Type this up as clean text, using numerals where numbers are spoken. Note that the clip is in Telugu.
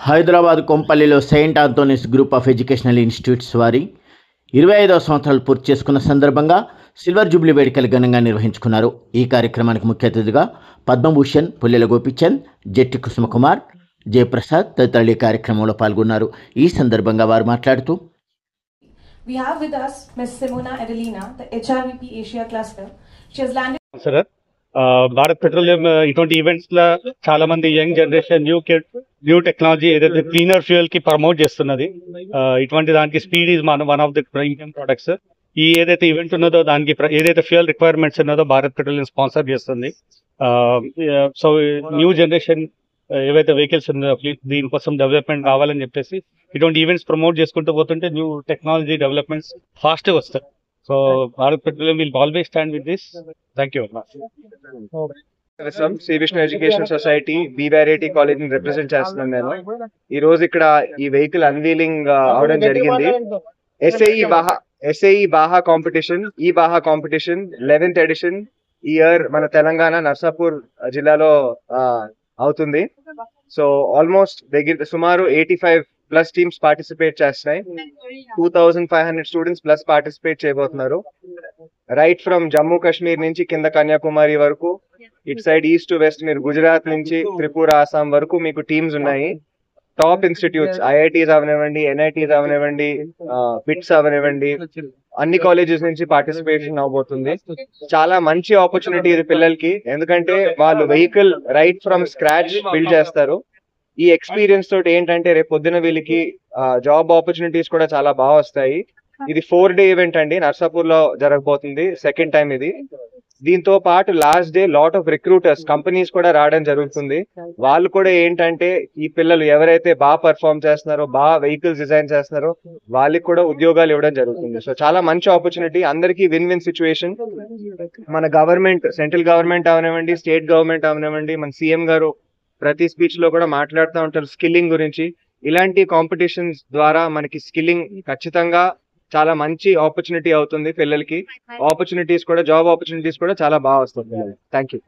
హైదరాబాద్ కొంపల్లిలో Saint Anthony's group of educational institutes వారి 25వ సంవత్సరాలు పూర్తి చేసుకున్న సందర్భంగా సిల్వర్ జూబ్లీ వేడుకలు ఘనంగా నిర్వహించుకున్నారు. ఈ కార్యక్రమానికి ముఖ్య అతిథిగా పద్మభూషణ్, పుల్లెల గోపిచంద్, జెట్టి కుసుమకుమార్, జయప్రసాద్ తదితరులు ఈ కార్యక్రమంలో పాల్గొన్నారు. ఈ సందర్భంగా వారు మాట్లాడుతూ We have with us Ms. Simona Adelina, the HRVP Asia Cluster. She has landed. Bharat petroleum ఇటువంటి ఈవెంట్స్ లో చాలా మంది యంగ్ జనరేషన్ న్యూ టెక్నాలజీ ఏదైతే క్లీనర్ ఫ్యూయల్ కి ప్రమోట్ చేస్తున్నది. ఇటువంటి దానికి speed is one of the premium products. ఈ ఏదైతే ఈవెంట్ ఉన్నదో దానికి ఏదైతే ఫ్యూయల్ రిక్వైర్మెంట్స్ ఉన్నదో భారత్ పెట్రోలియం స్పాన్సర్ చేస్తుంది. సో న్యూ జనరేషన్ ఏవైతే వెహికల్స్ ఉన్నాయో దీనికోసం డెవలప్మెంట్ కావాలని చెప్పేసి ఇటువంటి ఈవెంట్స్ ప్రమోట్ చేసుకుంటూ పోతుంటే న్యూ టెక్నాలజీ డెవలప్మెంట్స్ ఫాస్ట్ గా వస్తాయి. So Bharat Petroleum will always stand with this. Thank you. Shri Vishnu Education Society BYIT college ని రిప్రజెంట్ చేస్తున్నాను నేను. ఈ రోజు ఇక్కడ ఈ వెహికల్ అన్వీలింగ్ అవడం జరిగింది. ఎస్ఏఈ బాహా కాంపిటీషన్, ఈ బాహా కాంపిటీషన్ 11th ఎడిషన్ ఈ ఇయర్ మన తెలంగాణ నర్సాపూర్ జిల్లాలో అవుతుంది. సో ఆల్మోస్ట్ సుమారు 85+ టీమ్స్ పార్టిసిపేట్ చేస్తున్నాయి. 2500 స్టూడెంట్స్ ప్లస్ పార్టిసిపేట్ చేయబోతున్నారు. రైట్ ఫ్రమ్ జమ్మూ కాశ్మీర్ నుంచి కింద కన్యాకుమారి వరకు, ఇటు సైడ్ ఈస్ట్ టు వెస్ట్ మీరు గుజరాత్ నుంచి త్రిపుర, అస్సాం వరకు మీకు టీమ్స్ ఉన్నాయి. టాప్ ఇన్స్టిట్యూట్స్ ఐఐటీస్ అవనివ్వండి, ఎన్ఐటీస్ అవనివ్వండి, బిట్స్ అవనివ్వండి, అన్ని కాలేజెస్ నుంచి పార్టిసిపేషన్ అవబోతుంది. చాలా మంచి ఆపర్చునిటీ ఇది పిల్లలకి, ఎందుకంటే వాళ్ళు vehicle right from scratch build చేస్తారు. ఈ ఎక్స్పీరియన్స్ తోటి ఏంటంటే రేపు పొద్దున వీళ్ళకి జాబ్ ఆపర్చునిటీస్ కూడా చాలా బాగా వస్తాయి. ఇది 4-day ఈవెంట్ అండి, నర్సాపూర్ లో జరగబోతుంది. సెకండ్ టైం ఇది. దీంతో పాటు last day lot of recruiters companies కూడా రావడం జరుగుతుంది. వాళ్ళు కూడా ఏంటంటే ఈ పిల్లలు ఎవరైతే బాగా పర్ఫార్మ్ చేస్తున్నారో, బాగా వెహికల్స్ డిజైన్ చేస్తున్నారో వాళ్ళకి కూడా ఉద్యోగాలు ఇవ్వడం జరుగుతుంది. సో చాలా మంచి ఆపర్చునిటీ, అందరికీ విన్ విన్ సిచ్యువేషన్. మన గవర్నమెంట్, సెంట్రల్ గవర్నమెంట్ అవనివ్వండి, స్టేట్ గవర్నమెంట్ అవనివ్వండి, మన సీఎం గారు ప్రతి స్పీచ్ లో కూడా మాట్లాడుతూ ఉంటారు స్కిల్లింగ్ గురించి. ఇలాంటి కాంపిటీషన్స్ ద్వారా మనకి స్కిల్లింగ్ ఖచ్చితంగా చాలా మంచి ఆపర్చునిటీ అవుతుంది పిల్లలకి. ఆపర్చునిటీస్ కూడా, జాబ్ ఆపర్చునిటీస్ కూడా చాలా బాగా వస్తుంది. Thank you.